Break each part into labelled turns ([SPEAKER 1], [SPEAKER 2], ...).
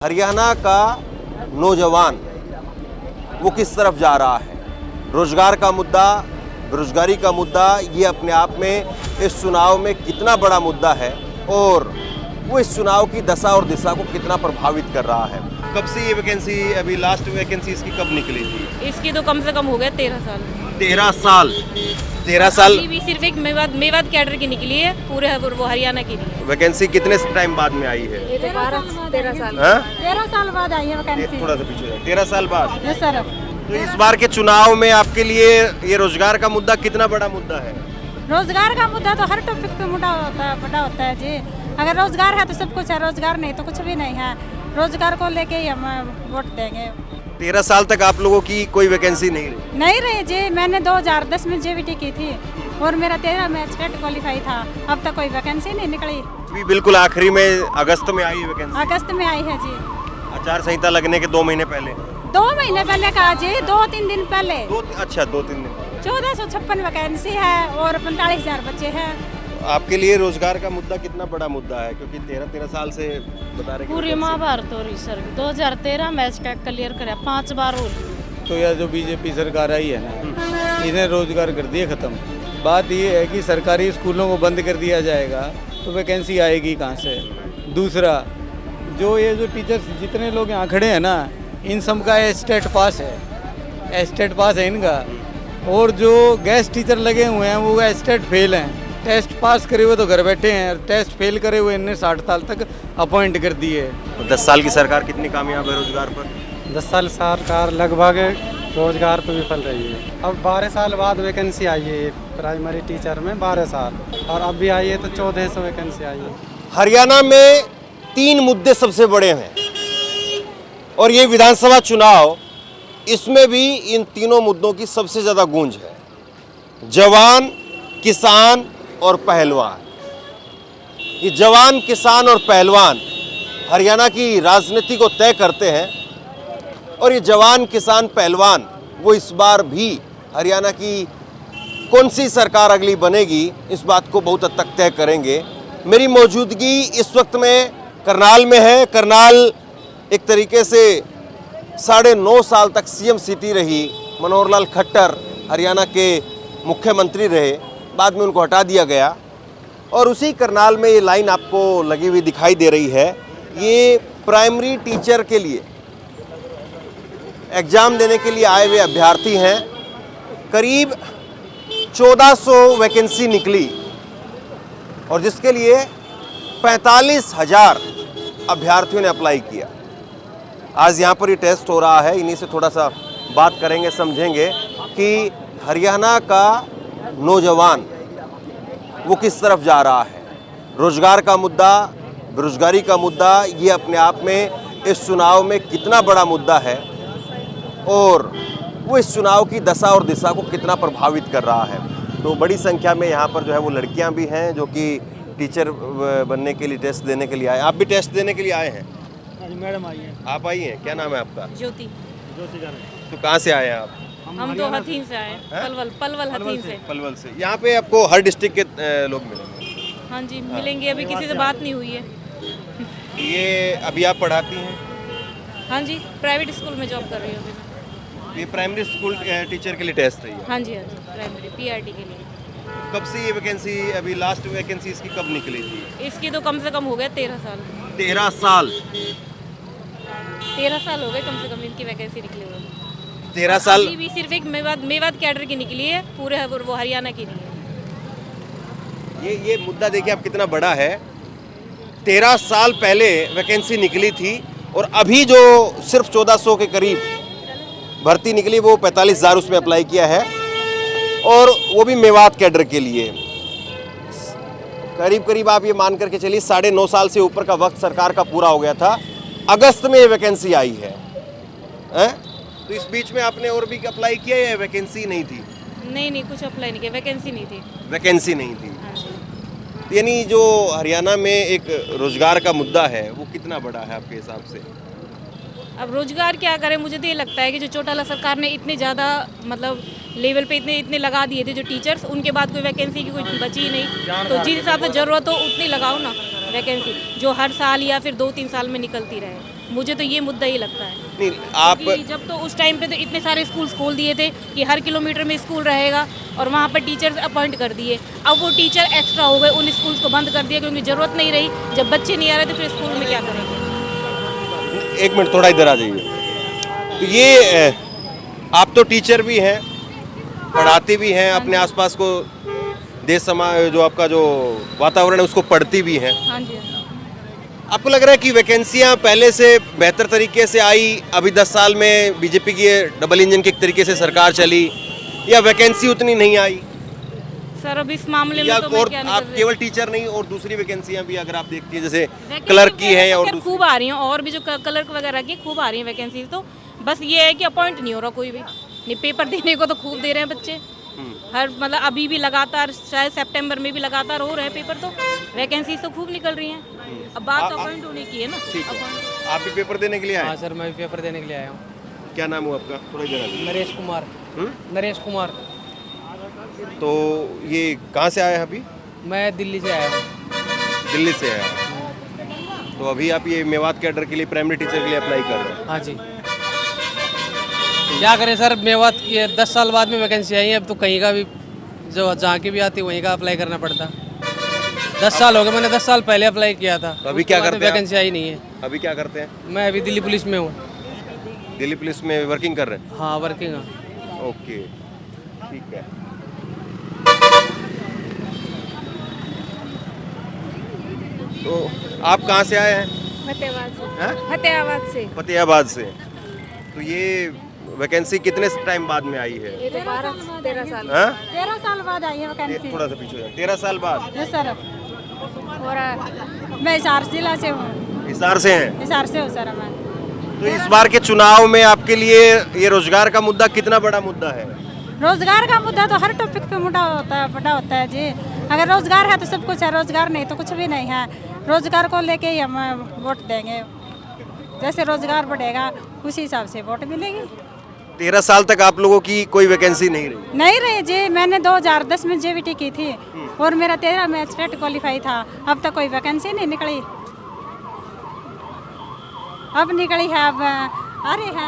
[SPEAKER 1] हरियाणा का नौजवान वो किस तरफ जा रहा है। रोजगार का मुद्दा, बेरोजगारी का मुद्दा, ये अपने आप में इस चुनाव में कितना बड़ा मुद्दा है और वो इस चुनाव की दशा और दिशा को कितना प्रभावित कर रहा है। कब से ये वैकेंसी, अभी लास्ट वैकेंसी इसकी कब निकली थी?
[SPEAKER 2] इसकी तो कम से कम हो गया 13 साल।
[SPEAKER 1] 13 साल 13 साल
[SPEAKER 2] अभी भी सिर्फ एक मेवात कैडर की निकली है, पूरे वो हरियाणा की नहीं है।
[SPEAKER 1] वैकेंसी कितने टाइम बाद में आई है?
[SPEAKER 2] ये तो 13 साल।
[SPEAKER 1] हाँ?
[SPEAKER 3] 13 साल बाद आई है वैकेंसी।
[SPEAKER 1] थोड़ा सा पीछे 13 साल बाद।
[SPEAKER 3] Yes sir.
[SPEAKER 1] तो इस बार के चुनाव में आपके लिए ये रोजगार का मुद्दा कितना बड़ा मुद्दा है?
[SPEAKER 3] रोजगार का मुद्दा तो हर टॉपिक पे बड़ा होता है जी। अगर रोजगार है तो सब कुछ है, रोजगार नहीं तो कुछ भी नहीं है। रोजगार को लेके ही हम वोट देंगे।
[SPEAKER 1] 13 साल तक आप लोगों की कोई वैकेंसी नहीं
[SPEAKER 3] रही जी। मैंने 2010 में जेवीटी की थी और मेरा 13 में स्टेट क्वालिफाई था। अब तक कोई वैकेंसी नहीं निकली।
[SPEAKER 1] अभी बिल्कुल आखिरी में अगस्त में आई है वैकेंसी।
[SPEAKER 3] अगस्त में आई है जी।
[SPEAKER 1] आचार संहिता लगने के 2 महीने पहले।
[SPEAKER 3] 2 महीने पहले कहा जी, 2-3 दिन पहले।
[SPEAKER 1] अच्छा 2-3 दिन।
[SPEAKER 3] 1456 वैकेंसी है और 45,000 बच्चे हैं।
[SPEAKER 1] आपके लिए रोजगार का मुद्दा कितना बड़ा मुद्दा है? क्योंकि 13 साल से बता रहे
[SPEAKER 2] पूरी महाभारत हो रही सर। 2013 मैच का क्लियर करे 5 बार हो रही।
[SPEAKER 4] तो यह जो बीजेपी सरकार आई है ना, इन्हें रोजगार कर दिए खत्म। बात ये है कि सरकारी स्कूलों को बंद कर दिया जाएगा तो वैकेंसी आएगी कहाँ से? दूसरा, जो ये जो टीचर्स जितने लोग यहाँ खड़े हैं ना, इन सब का स्टेट पास है, स्टेट पास है इनका। और जो गेस्ट टीचर लगे हुए हैं वो स्टेट फेल हैं। टेस्ट पास करे हुए तो घर बैठे हैं, टेस्ट फेल करे हुए इन्हें 60 साल तक अपॉइंट कर दिए।
[SPEAKER 1] 10 साल की सरकार कितनी कामयाब है रोजगार पर?
[SPEAKER 5] 10 साल सरकार लगभग रोजगार पर विफल रही है। अब 12 साल बाद वैकेंसी आई है प्राइमरी टीचर में, 12 साल, और अब भी आई है तो 1400 वैकेंसी आई है।
[SPEAKER 1] हरियाणा में 3 मुद्दे सबसे बड़े हैं और ये विधानसभा चुनाव, इसमें भी इन तीनों मुद्दों की सबसे ज़्यादा गूंज है। जवान, किसान और पहलवान। ये जवान, किसान और पहलवान हरियाणा की राजनीति को तय करते हैं और ये जवान, किसान, पहलवान वो इस बार भी हरियाणा की कौन सी सरकार अगली बनेगी इस बात को बहुत हद तक तय करेंगे। मेरी मौजूदगी इस वक्त में करनाल में है। करनाल एक तरीके से 9.5 साल तक सीएम सिटी रही। मनोहर लाल खट्टर हरियाणा के मुख्यमंत्री रहे, बाद में उनको हटा दिया गया। और उसी करनाल में ये लाइन आपको लगी हुई दिखाई दे रही है। ये प्राइमरी टीचर के लिए एग्ज़ाम देने के लिए आए हुए अभ्यर्थी हैं। करीब 1400 वैकेंसी निकली और जिसके लिए 45,000 अभ्यर्थियों ने अप्लाई किया। आज यहाँ पर ये टेस्ट हो रहा है। इन्हीं से थोड़ा सा बात करेंगे, समझेंगे कि हरियाणा का नौजवान वो किस तरफ जा रहा है। रोजगार का मुद्दा, बेरोजगारी का मुद्दा, ये अपने आप में इस चुनाव में कितना बड़ा मुद्दा है और वो इस चुनाव की दशा और दिशा को कितना प्रभावित कर रहा है। तो बड़ी संख्या में यहाँ पर जो है वो लड़कियाँ भी हैं जो कि टीचर बनने के लिए टेस्ट देने के लिए आए। आप भी टेस्ट देने के लिए आए हैं?
[SPEAKER 5] मैडम आई है।
[SPEAKER 1] आप आई हैं? क्या नाम है आपका?
[SPEAKER 2] ज्योति।
[SPEAKER 1] तो कहाँ से आए हैं आप?
[SPEAKER 2] हम तो हथीन से आए हैं। पलवल हथीन से।
[SPEAKER 1] पलवल से। यहाँ पे आपको हर डिस्ट्रिक्ट के लोग मिलेंगे?
[SPEAKER 2] हाँ जी मिलेंगे। अभी किसी से बात नहीं हुई है।
[SPEAKER 1] ये अभी आप पढ़ाती हैं?
[SPEAKER 2] हाँ जी, प्राइवेट स्कूल में जॉब कर रही हूँ अभी मैं।
[SPEAKER 1] ये प्राइमरी स्कूल टीचर के लिए टेस्ट है ये?
[SPEAKER 2] हाँ जी प्राइमरी पीआरटी के लिए।
[SPEAKER 1] कब से ये वैकेंसी, अभी लास्ट वैकेंसी इसकी कब निकली थी?
[SPEAKER 2] इसकी तो कम से कम हो गया 13 साल।
[SPEAKER 1] 13 साल
[SPEAKER 2] 13 साल हो गए कम से कम इनकी वैकेंसी निकली हुई।
[SPEAKER 1] 13 साल
[SPEAKER 2] अभी भी सिर्फ एक मेवात कैडर की निकली है, पूरे वो हरियाणा की नहीं है।
[SPEAKER 1] ये मुद्दा देखिए आप कितना बड़ा है। 13 साल पहले वैकेंसी निकली थी और अभी जो सिर्फ 1400 के करीब भर्ती निकली वो 45,000 उसमें अप्लाई किया है और वो भी मेवात कैडर के लिए। करीब करीब आप ये मान करके चलिए 9.5 साल से ऊपर का वक्त सरकार का पूरा हो गया था। अगस्त में ये वैकेंसी आई है, तो इस बीच में आपने और भी अप्लाई किया या वैकेंसी नहीं थी?
[SPEAKER 2] नहीं कुछ अप्लाई नहीं किया, वैकेंसी नहीं थी।
[SPEAKER 1] वैकेंसी नहीं थी।
[SPEAKER 2] हाँ जी।
[SPEAKER 1] यानी जो हरियाणा में एक रोजगार का मुद्दा है वो कितना बड़ा है आपके हिसाब से?
[SPEAKER 2] अब रोजगार क्या करें, मुझे तो ये लगता है कि जो चौटाला सरकार ने इतने ज़्यादा मतलब लेवल पे इतने इतने लगा दिए थे जो टीचर्स, उनके बाद कोई वैकेंसी की कोई बची ही नहीं। तो जिस हिसाब से ज़रूरत हो उतनी लगाओ ना वैकेंसी, जो हर साल या फिर 2-3 साल में निकलती रहे। मुझे तो ये मुद्दा ही लगता है।
[SPEAKER 1] नहीं आप
[SPEAKER 2] क्योंकि जब तो उस टाइम पे तो इतने सारे स्कूल्स खोल दिए थे कि हर किलोमीटर में स्कूल रहेगा और वहाँ पर टीचर्स अपॉइंट कर दिए। अब वो टीचर एक्स्ट्रा हो गए, उन स्कूल्स को बंद कर दिया क्योंकि ज़रूरत नहीं रही। जब बच्चे नहीं आ रहे थे फिर स्कूल में क्या करेंगे।
[SPEAKER 1] एक मिनट थोड़ा इधर आ जाइए। तो ये आप तो टीचर भी हैं, पढ़ाते भी हैं, अपने आसपास को देश समाज जो आपका जो वातावरण है उसको पढ़ती भी हैं।
[SPEAKER 2] हाँ जी।
[SPEAKER 1] आपको लग रहा है कि वैकेंसियां पहले से बेहतर तरीके से आई, अभी 10 साल में बीजेपी की डबल इंजन के तरीके से सरकार चली, या वैकेंसी उतनी नहीं आई?
[SPEAKER 2] सर अब इस मामले
[SPEAKER 1] या
[SPEAKER 2] में तो मैं
[SPEAKER 1] और
[SPEAKER 2] क्या
[SPEAKER 1] आप
[SPEAKER 2] नहीं
[SPEAKER 1] केवल टीचर नहीं और दूसरी वैकेंसियां भी अगर आप देखती हैं जैसे क्लर्क की है या और दूसरी?
[SPEAKER 2] खूब आ रही हैं, और भी जो क्लर्क वगैरह की खूब आ रही हैं वैकेंसी। तो बस ये है कि अपॉइंट नहीं हो रहा कोई भी। नहीं, पेपर देने को तो खूब दे रहे हैं बच्चे हर, मतलब अभी भी लगातार, शायद सितंबर में भी लगातार हो रहे हैं पेपर, तो वैकेंसी तो खूब निकल रही हैं। अब बात अपॉइंट होने की है ना।
[SPEAKER 1] ठीक है, आप भी पेपर देने के लिए आए?
[SPEAKER 6] हाँ सर, मैं भी पेपर देने के लिए आया हूँ।
[SPEAKER 1] क्या नाम हुआ आपका? थोड़ा इधर आ जाइए।
[SPEAKER 6] नरेश कुमार। नरेश कुमार।
[SPEAKER 1] तो ये कहाँ से आए हैं अभी?
[SPEAKER 6] मैं दिल्ली से आया हूँ।
[SPEAKER 1] दिल्ली से आया हैं। तो अभी आप ये मेवात कैडर के लिए, प्राइमरी टीचर के लिए अप्लाई कर रहे हैं?
[SPEAKER 6] हाँ जी। क्या करें सर, मेवात ये 10 साल बाद में वैकेंसी आई है। अब तो कहीं का भी जो जहाँ की भी आती वहीं का अप्लाई करना पड़ता। 10 साल हो गए, मैंने 10 साल पहले अप्लाई किया था।
[SPEAKER 1] तो अभी क्या करते हैं?
[SPEAKER 6] वैकेंसी आई नहीं है।
[SPEAKER 1] अभी क्या करते हैं?
[SPEAKER 6] मैं अभी दिल्ली पुलिस में हूँ।
[SPEAKER 1] दिल्ली पुलिस में वर्किंग कर रहे हैं?
[SPEAKER 6] हाँ, वर्किंग है।
[SPEAKER 1] ओके, ठीक है। तो आप कहाँ से आए हैं?
[SPEAKER 7] फतेहाबाद से।
[SPEAKER 1] हैं?
[SPEAKER 7] फतेहाबाद से।
[SPEAKER 1] फतेहाबाद से। तो ये वैकेंसी कितने टाइम बाद में आई है?
[SPEAKER 7] ये तो 12-13 साल।
[SPEAKER 1] हाँ?
[SPEAKER 3] 13 साल बाद आई है वैकेंसी।
[SPEAKER 1] थोड़ा सा पीछे हो जाए। 13 साल बाद?
[SPEAKER 3] Yes sir. और मैं हिसार जिला से हूँ।
[SPEAKER 1] हिसार से हैं?
[SPEAKER 3] हिसार से हूँ सर मैं।
[SPEAKER 1] तो इस बार के चुनाव में आपके लिए ये रोजगार का मुद्दा कितना बड़ा मुद्दा है?
[SPEAKER 3] रोजगार का मुद्दा तो हर टॉपिक पे बड़ा होता है जी। अगर रोजगार है तो सब कुछ है, रोजगार नहीं तो कुछ भी नहीं है। रोजगार को लेके ही हम वोट देंगे। जैसे रोजगार बढ़ेगा उसी हिसाब से वोट मिलेगी।
[SPEAKER 1] 13 साल तक आप लोगों की कोई वैकेंसी नहीं रही?
[SPEAKER 3] नहीं रही जी। मैंने 2010 में JVT की थी और मेरा 13 में स्टेट क्वालिफाई था। अब तक कोई वैकेंसी नहीं निकली। अब निकली है, अब आ रही है।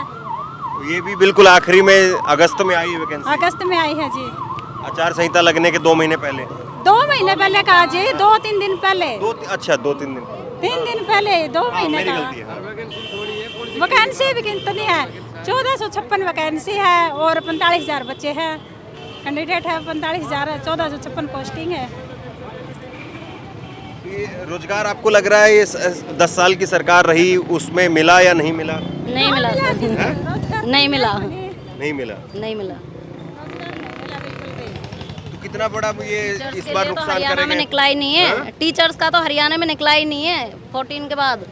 [SPEAKER 1] ये भी बिल्कुल आखिरी में अगस्त में आई है वैकेंसी?
[SPEAKER 3] अगस्त में आई है जी।
[SPEAKER 1] आचार संहिता लगने के 2 महीने पहले?
[SPEAKER 3] 2 महीने पहले कहा जी, 2-3 दिन पहले।
[SPEAKER 1] अच्छा 2-3 दिन?
[SPEAKER 3] 3 दिन पहले, 2 महीने
[SPEAKER 1] मेरी
[SPEAKER 3] का।
[SPEAKER 1] गलती है। हाँ।
[SPEAKER 3] वैकेंसी भी कितनी है? 1456 वैकेंसी है और 45,000 बच्चे हैं। कैंडिडेट है 45,000, 1456 पोस्टिंग है।
[SPEAKER 1] ये रोजगार आपको लग रहा है ये 10 साल की सरकार रही उसमें मिला या नहीं मिला?
[SPEAKER 7] नहीं मिला। नहीं मिला।
[SPEAKER 1] नहीं मिला।
[SPEAKER 7] नहीं मिला।
[SPEAKER 1] तो कितना बड़ा ये इस बार
[SPEAKER 7] तो
[SPEAKER 1] नुकसान
[SPEAKER 7] हरियाणा में
[SPEAKER 1] करेंगे?
[SPEAKER 7] निकला ही नहीं है। टीचर्स का तो हरियाणा में निकला ही नहीं है 14 के बाद।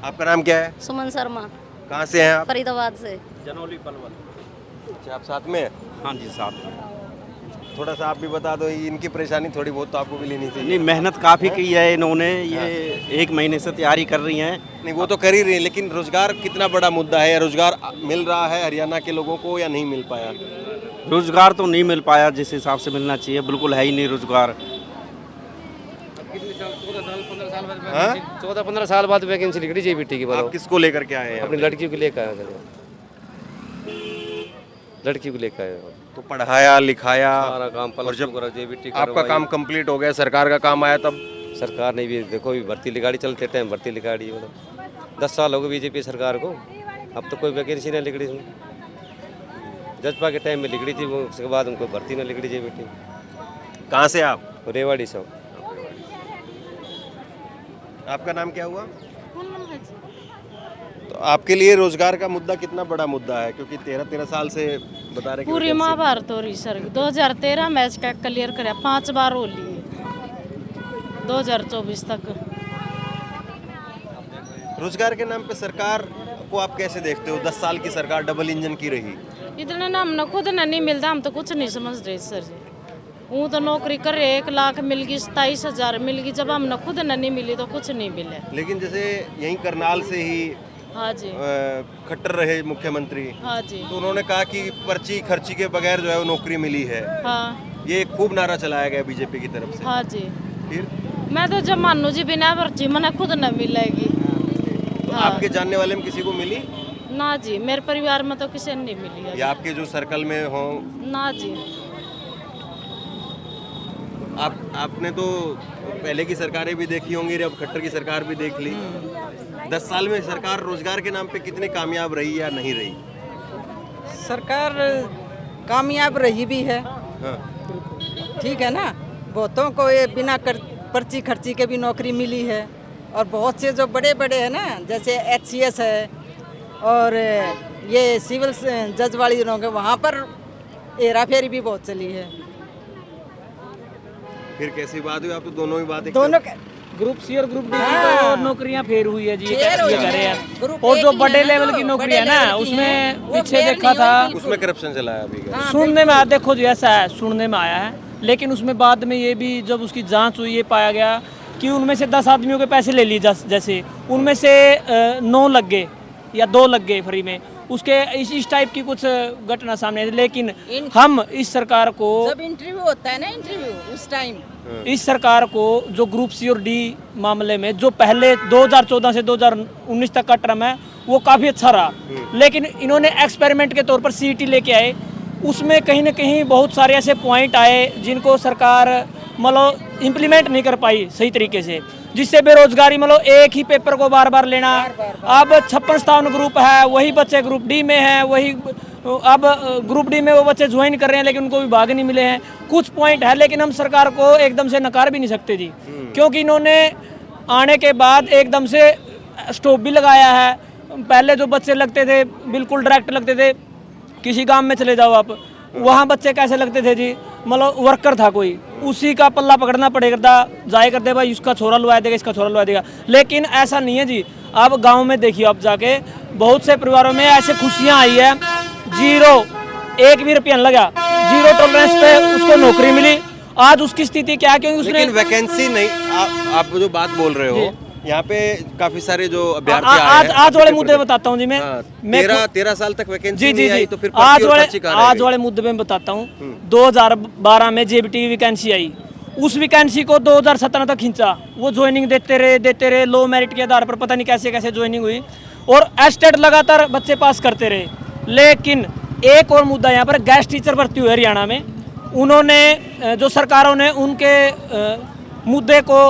[SPEAKER 1] आपका नाम क्या है?
[SPEAKER 7] सुमन शर्मा,
[SPEAKER 1] कहाँ से हैं आप?
[SPEAKER 7] फरीदाबाद से।
[SPEAKER 8] जनौली पलवल।
[SPEAKER 1] अच्छा, आप साथ में हैं?
[SPEAKER 8] हाँ जी, साथ में।
[SPEAKER 1] थोड़ा सा आप भी बता दो, इनकी परेशानी थोड़ी बहुत तो आपको भी लेनी चाहिए।
[SPEAKER 8] नहीं, मेहनत काफ़ी की है इन्होंने। ये 1 महीने से तैयारी कर रही हैं।
[SPEAKER 1] नहीं, वो तो कर ही रही है, लेकिन रोजगार कितना बड़ा मुद्दा है? रोजगार मिल रहा है हरियाणा के लोगों को या नहीं मिल पाया?
[SPEAKER 8] रोजगार तो नहीं मिल पाया जिस हिसाब से मिलना चाहिए, बिल्कुल है ही नहीं रोजगार।
[SPEAKER 9] 14-15 साल बाद वैकेंसी निकली JVT की।
[SPEAKER 1] आप किसको लेकर के आए हैं?
[SPEAKER 9] अपनी लड़कियों को लेकर आया था। लड़की को लेकर आया।
[SPEAKER 1] तो पढ़ाया लिखाया
[SPEAKER 9] सारा काम
[SPEAKER 1] और जब
[SPEAKER 9] JVT
[SPEAKER 1] आपका काम कंप्लीट हो गया, सरकार का काम आया, तब
[SPEAKER 9] सरकार ने भी देखो, भी भर्ती लिगाड़ी चलते टाइम भर्ती लिगाड़ी। मतलब 10 साल हो गए BJP सरकार को, अब तो कोई वैकेंसी नहीं निकली इसमें। जजपा के टाइम में निकली थी, वो उसके बाद उनको भर्ती नहीं निकली JVT।
[SPEAKER 1] कहाँ से आप?
[SPEAKER 9] रेवाड़ी से।
[SPEAKER 1] आपका नाम क्या हुआ? तो आपके लिए रोजगार का मुद्दा कितना बड़ा मुद्दा है? क्योंकि 13 साल से बता रहे
[SPEAKER 10] पूरी महाभारत हो रही सर। 2013 मैच का क्लियर करे, 5 बार हो लिए 2024 तक।
[SPEAKER 1] रोजगार के नाम पे सरकार को आप कैसे देखते हो? 10 साल की सरकार डबल इंजन की रही।
[SPEAKER 10] इतना नाम न खुद न नहीं मिलता, हम तो कुछ नहीं समझ रहे सर जी। वो तो नौकरी करे 1 लाख मिल गई, 27,000 मिल गई। जब हम न खुद न नहीं मिली तो कुछ नहीं मिले।
[SPEAKER 1] लेकिन जैसे यहीं करनाल से ही
[SPEAKER 10] हाँ जी।
[SPEAKER 1] खट्टर रहे मुख्यमंत्री,
[SPEAKER 10] हाँ जी।
[SPEAKER 1] तो उन्होंने कहा कि पर्ची खर्ची के बगैर जो है वो नौकरी मिली है।
[SPEAKER 10] हाँ।
[SPEAKER 1] ये खूब नारा चलाया गया बीजेपी की तरफ से।
[SPEAKER 10] हाँ जी।
[SPEAKER 1] फिर
[SPEAKER 10] मैं तो जब मानू जी बिना पर्ची मैंने खुद न मिलेगी।
[SPEAKER 1] तो
[SPEAKER 10] हाँ।
[SPEAKER 1] आपके जानने वाले में किसी को मिली?
[SPEAKER 10] ना जी, मेरे परिवार में तो किसी ने नहीं मिली है।
[SPEAKER 1] या आपके जो सर्कल में हो?
[SPEAKER 10] ना जी।
[SPEAKER 1] आपने तो पहले की सरकारें भी देखी होंगी, अब खट्टर की सरकार भी देख ली। 10 साल में सरकार रोजगार के नाम पे कितनी कामयाब रही या नहीं रही?
[SPEAKER 11] सरकार कामयाब रही भी है।
[SPEAKER 1] हाँ।
[SPEAKER 11] ठीक है ना, बहुतों को ये बिना पर्ची खर्ची के भी नौकरी मिली है, और बहुत से जो बड़े बड़े हैं ना, जैसे HCS है और ये सिविल जज वाली लोग हैं, वहाँ पर हेरा फेरी भी बहुत चली है।
[SPEAKER 1] फिर कैसी बात हुई? आप तो दोनों ही बात
[SPEAKER 11] दोनों
[SPEAKER 12] ग्रुप सी और ग्रुप डी की
[SPEAKER 11] हाँ।
[SPEAKER 12] तो नौकरियां फेर हुई है जी, ये
[SPEAKER 11] फेर
[SPEAKER 12] कर
[SPEAKER 11] हुई
[SPEAKER 12] रहे
[SPEAKER 11] है।
[SPEAKER 12] हैं।
[SPEAKER 11] ग्रुप
[SPEAKER 12] और
[SPEAKER 11] ए
[SPEAKER 12] जो
[SPEAKER 11] की
[SPEAKER 12] बड़े
[SPEAKER 11] है ना,
[SPEAKER 12] लेवल की
[SPEAKER 11] जो
[SPEAKER 12] नौकरी है
[SPEAKER 11] बड़े
[SPEAKER 12] ना,
[SPEAKER 11] लेवल की
[SPEAKER 12] उसमें
[SPEAKER 11] है, वो
[SPEAKER 12] पीछे
[SPEAKER 11] फेर
[SPEAKER 12] देखा
[SPEAKER 11] नहीं
[SPEAKER 12] था,
[SPEAKER 11] हुई
[SPEAKER 1] उसमें करप्शन चलाया अभी का।
[SPEAKER 12] सुनने में आया, देखो जी ऐसा है, सुनने में आया है, लेकिन उसमें बाद में ये भी जब उसकी जांच हुई ये पाया गया कि उनमें से 10 आदमियों के पैसे ले लिए जैसे उनमें से 9 लग गए या 2 लग गए फ्री में, उसके इस टाइप की कुछ घटना सामने आई। लेकिन हम इस सरकार को,
[SPEAKER 11] जब इंटरव्यू होता है ना, इंटरव्यू उस टाइम
[SPEAKER 12] इस सरकार को जो ग्रुप सी और डी मामले में जो पहले 2014 से 2019 तक का टर्म है वो काफ़ी अच्छा रहा, लेकिन इन्होंने एक्सपेरिमेंट के तौर पर CET लेके आए, उसमें कहीं ना कहीं बहुत सारे ऐसे पॉइंट आए जिनको सरकार मतलब इम्प्लीमेंट नहीं कर पाई सही तरीके से, जिससे बेरोजगारी मतलब एक ही पेपर को बार बार लेना। अब 56 ग्रुप है, वही बच्चे ग्रुप डी में हैं, वही अब ग्रुप डी में वो बच्चे ज्वाइन कर रहे हैं, लेकिन उनको विभाग नहीं मिले हैं। कुछ पॉइंट है, लेकिन हम सरकार को एकदम से नकार भी नहीं सकते जी, क्योंकि इन्होंने आने के बाद एकदम से स्टॉप भी लगाया है। पहले जो बच्चे लगते थे बिल्कुल डायरेक्ट लगते थे, किसी गांव में चले जाओ आप, वहाँ बच्चे कैसे लगते थे जी, मतलब वर्कर था कोई, उसी का पल्ला पकड़ना पड़ेगा, जाए करते भाई उसका छोरा लुआ देगा, इसका छोरा लुआ देगा। लेकिन ऐसा नहीं है जी, अब गांव में देखिए आप जाके, बहुत से परिवारों में ऐसे खुशियां आई है, 1 भी रुपया लगा, 0 टॉलरेंस पे उसको नौकरी मिली। आज उसकी स्थिति क्या है, क्योंकि उसने
[SPEAKER 1] लेकिन वैकेंसी नहीं, आप जो बात बोल रहे हो यहाँ पे काफी सारे जो अभ्यर्थी आए हैं,
[SPEAKER 12] आज वाले मुद्दे बताता हूँ जी मैं।
[SPEAKER 1] 13 साल तक वैकेंसी
[SPEAKER 12] जी
[SPEAKER 1] नहीं
[SPEAKER 12] जी
[SPEAKER 1] आई,
[SPEAKER 12] जी,
[SPEAKER 1] तो फिर
[SPEAKER 12] आज वाले मुद्दे में बताता हूँ। 2012 में JBT वैकेंसी आई, उस वैकेंसी को 2017 तक खींचा, वो ज्वाइनिंग देते रहे, लो मेरिट के आधार पर, पता नहीं कैसे कैसे ज्वाइनिंग हुई, और एस्टेट लगातार बच्चे पास करते रहे। लेकिन एक और मुद्दा यहाँ पर, गेस्ट टीचर भर्ती हुई हरियाणा में, उन्होंने जो सरकारों ने उनके मुद्दे को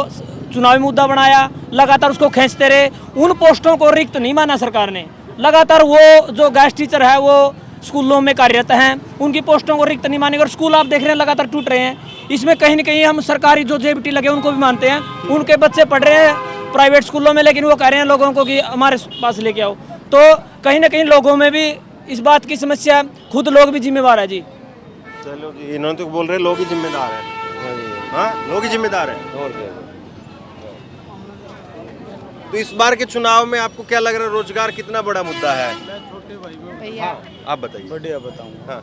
[SPEAKER 12] चुनावी मुद्दा बनाया, लगातार उसको खींचते रहे, उन पोस्टों को रिक्त नहीं माना सरकार ने। लगातार वो जो गेस्ट टीचर है वो स्कूलों में कार्यरत हैं, उनकी पोस्टों को रिक्त नहीं मानेंगे, और स्कूल आप देख रहे हैं लगातार टूट रहे हैं। इसमें कहीं ना कहीं हम सरकारी जो JBT लगे उनको भी मानते हैं, उनके बच्चे पढ़ रहे हैं प्राइवेट स्कूलों में, लेकिन वो कह रहे हैं लोगों को कि हमारे पास लेके आओ। तो कहीं ना कहीं लोगों में भी इस बात की समस्या, खुद लोग भी जिम्मेवार है जी।
[SPEAKER 1] चलो जी, इन्होंने तो बोल रहे लोग ही जिम्मेदार हैं। हाँ, लोग ही जिम्मेदार हैं। और क्या? तो इस बार के चुनाव में आपको क्या लग रहा है, रोजगार कितना बड़ा मुद्दा है?
[SPEAKER 11] भैया
[SPEAKER 1] आप बताइए।
[SPEAKER 4] बढ़िया बताऊँ।
[SPEAKER 1] हाँ,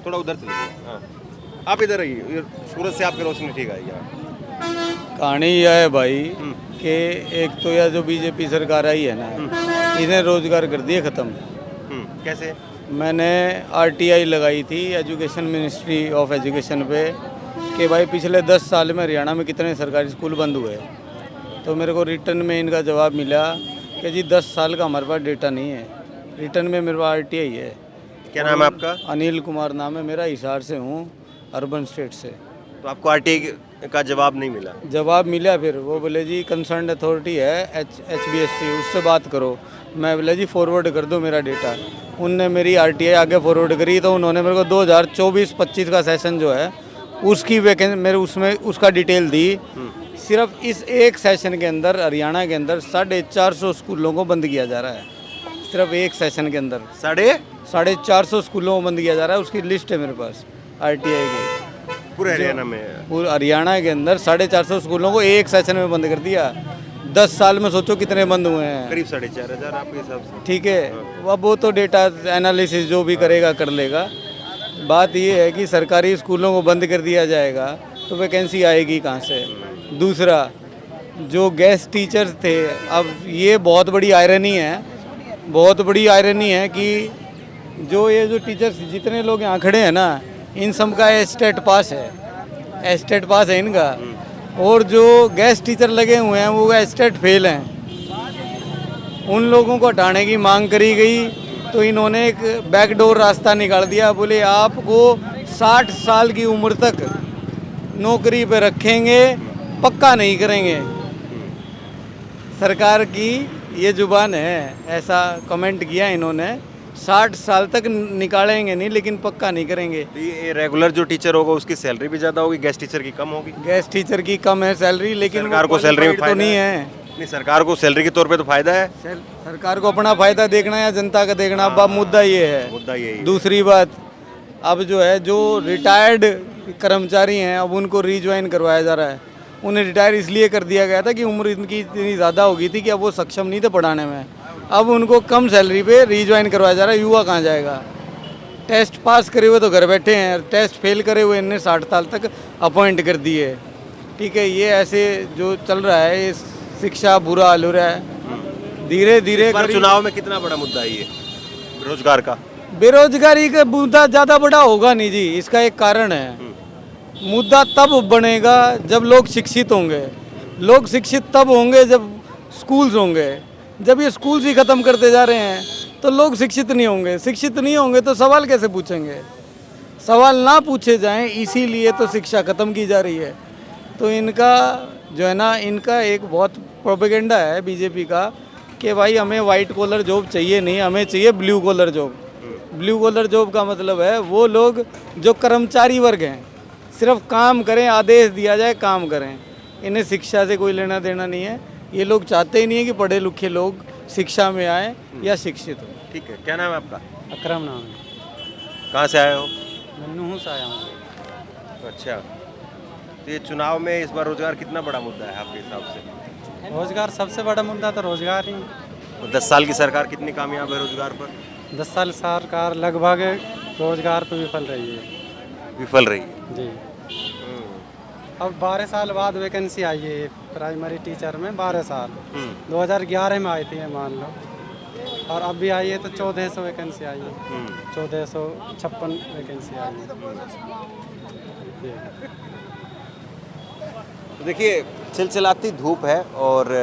[SPEAKER 1] थोड़ा उधर चलिए। हाँ, आप इधर आइए, सूरज से आपकी रोशनी ठीक आएगी।
[SPEAKER 4] कहानी यह है भाई कि एक तो यह जो बीजेपी सरकार आई है ना, इन्हें रोजगार कर दिए ख़त्म।
[SPEAKER 1] कैसे?
[SPEAKER 4] मैंने RTI लगाई थी एजुकेशन मिनिस्ट्री ऑफ एजुकेशन पे कि भाई पिछले 10 साल में हरियाणा में कितने सरकारी स्कूल बंद हुए, तो मेरे को रिटर्न में इनका जवाब मिला कि जी 10 साल का हमारे पास डेटा नहीं है, रिटर्न में मेरे पास RTI है।
[SPEAKER 1] क्या नाम है आपका?
[SPEAKER 4] अनिल कुमार नाम है मेरा, हिसार से हूँ, अर्बन स्टेट से।
[SPEAKER 1] तो आपको RTI का जवाब नहीं मिला?
[SPEAKER 4] जवाब मिला, फिर वो बोले जी कंसर्न अथॉरिटी है HBSC, उससे बात करो। मैं बोला जी फॉरवर्ड कर दो मेरा डेटा, उनने मेरी RTI आगे फॉरवर्ड करी, तो उन्होंने मेरे को 2024-25 का सेशन जो है उसकी वैकेंसी मेरे उसमें उसका डिटेल दी। सिर्फ इस एक सेशन के अंदर हरियाणा के अंदर 450 स्कूलों को बंद किया जा रहा है, सिर्फ एक सेशन के अंदर 450 स्कूलों को बंद किया जा रहा है। उसकी लिस्ट है मेरे पास RTI की,
[SPEAKER 1] पूरे हरियाणा में।
[SPEAKER 4] पूरे हरियाणा के अंदर 450 स्कूलों को एक सेशन में बंद कर दिया। 10 साल में सोचो कितने बंद हुए हैं,
[SPEAKER 1] करीब 4,500 आपके हिसाब से।
[SPEAKER 4] ठीक है, अब वो तो डेटा एनालिसिस जो भी करेगा कर लेगा। बात ये है कि सरकारी स्कूलों को बंद कर दिया जाएगा तो वैकेंसी आएगी कहाँ से? दूसरा, जो गेस्ट टीचर्स थे, अब ये बहुत बड़ी आयरनी है बहुत बड़ी आयरनी है कि जो ये जो टीचर्स जितने लोग यहाँ खड़े हैं ना, इन सब का एस्टेट पास है इनका, और जो गेस्ट टीचर लगे हुए हैं वो एस्टेट फेल हैं। उन लोगों को हटाने की मांग करी गई तो इन्होंने एक बैकडोर रास्ता निकाल दिया, बोले आपको 60 साल की उम्र तक नौकरी पे रखेंगे, पक्का नहीं करेंगे। सरकार की ये जुबान है, ऐसा कमेंट किया इन्होंने, 60 साल तक निकालेंगे नहीं लेकिन पक्का नहीं करेंगे।
[SPEAKER 1] ये रेगुलर जो टीचर होगा उसकी सैलरी भी ज़्यादा होगी, गेस्ट टीचर की कम होगी।
[SPEAKER 4] गेस्ट टीचर की कम है सैलरी, लेकिन
[SPEAKER 1] सरकार को सैलरी में
[SPEAKER 4] तो नहीं है।
[SPEAKER 1] नहीं, सरकार को सैलरी के तौर पे तो फायदा है।
[SPEAKER 4] सरकार को अपना फायदा देखना है या जनता का देखना, अब मुद्दा ये है।
[SPEAKER 1] मुद्दा यही है।
[SPEAKER 4] दूसरी बात, अब जो है जो रिटायर्ड कर्मचारी हैं अब उनको रीज्वाइन करवाया जा रहा है। उन्हें रिटायर इसलिए कर दिया गया था कि उम्र इनकी इतनी ज़्यादा हो गई थी कि अब वो सक्षम नहीं थे पढ़ाने में। अब उनको कम सैलरी पे रीज्वाइन करवाया जा रहा है। युवा कहाँ जाएगा? टेस्ट पास करे हुए तो घर बैठे हैं, टेस्ट फेल करे हुए इन्हें 60 साल तक अपॉइंट कर दिए। ठीक है, ये ऐसे जो चल रहा है, ये शिक्षा बुरा हाल हो रहा है धीरे धीरे।
[SPEAKER 1] चुनाव में कितना बड़ा मुद्दा है ये बेरोजगार का?
[SPEAKER 4] बेरोजगारी का मुद्दा ज़्यादा बड़ा होगा नहीं जी, इसका एक कारण है। मुद्दा तब बनेगा जब लोग शिक्षित होंगे। लोग शिक्षित तब होंगे जब स्कूल्स होंगे। जब ये स्कूल्स ही ख़त्म करते जा रहे हैं तो लोग शिक्षित नहीं होंगे। शिक्षित नहीं होंगे तो सवाल कैसे पूछेंगे? सवाल ना पूछे जाएं, इसीलिए तो शिक्षा ख़त्म की जा रही है। तो इनका जो है ना, इनका एक बहुत प्रोपेगेंडा है बीजेपी का कि भाई हमें वाइट कॉलर जॉब चाहिए नहीं, हमें चाहिए blue collar job. Blue collar job का मतलब है वो लोग जो कर्मचारी वर्ग हैं, सिर्फ काम करें, आदेश दिया जाए काम करें। इन्हें शिक्षा से कोई लेना देना नहीं है। ये लोग चाहते ही नहीं है कि पढ़े लिखे लोग शिक्षा में आए या शिक्षित हो।
[SPEAKER 1] ठीक है, क्या नाम है आपका?
[SPEAKER 5] अकरम नाम है।
[SPEAKER 1] कहाँ से आए हो?
[SPEAKER 5] मैं नूह से आया हूँ।
[SPEAKER 1] अच्छा, तो ये चुनाव में इस बार रोजगार कितना बड़ा मुद्दा है आपके हिसाब से?
[SPEAKER 5] रोजगार सबसे बड़ा मुद्दा तो रोजगार ही।
[SPEAKER 1] 10 साल की सरकार कितनी कामयाब है रोजगार पर?
[SPEAKER 5] 10 साल सरकार लगभग रोजगार पर विफल रही है।
[SPEAKER 1] विफल रही है
[SPEAKER 5] जी। अब 12 साल बाद वैकेंसी आई है प्राइमरी टीचर में, 12 साल 2011 में आई थी मान लो, और अब भी आई है तो 1400 वैकेंसी आई है। 1456 वैकेंसी आई है।
[SPEAKER 1] तो देखिए, चिलचिलाती धूप है और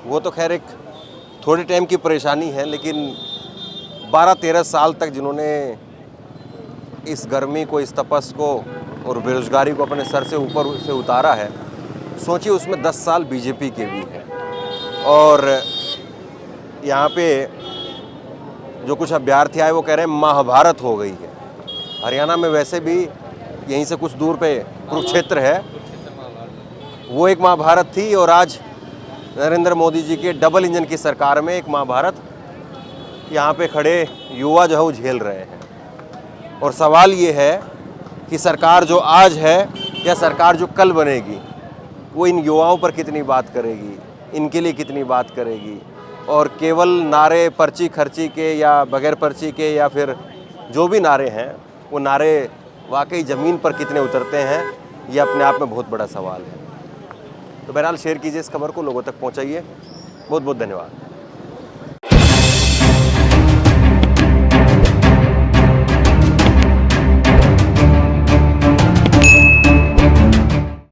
[SPEAKER 1] वो तो खैर एक थोड़े टाइम की परेशानी है, लेकिन 12-13 साल तक जिन्होंने इस गर्मी को, इस तपस को और बेरोजगारी को अपने सर से ऊपर से उतारा है, सोचिए उसमें 10 साल बीजेपी के भी हैं। और यहाँ पे जो कुछ अभ्यर्थी आए वो कह रहे हैं महाभारत हो गई है। हरियाणा में वैसे भी यहीं से कुछ दूर पे कुरुक्षेत्र है, वो एक महाभारत थी, और आज नरेंद्र मोदी जी के डबल इंजन की सरकार में एक महाभारत यहाँ पे खड़े युवा जो है वो झेल रहे हैं। और सवाल ये है कि सरकार जो आज है या सरकार जो कल बनेगी, वो इन युवाओं पर कितनी बात करेगी, इनके लिए कितनी बात करेगी, और केवल नारे पर्ची खर्ची के या बगैर पर्ची के या फिर जो भी नारे हैं, वो नारे वाकई ज़मीन पर कितने उतरते हैं, ये अपने आप में बहुत बड़ा सवाल है। तो बहरहाल शेयर कीजिए इस खबर को, लोगों तक पहुँचाइए। बहुत बहुत धन्यवाद।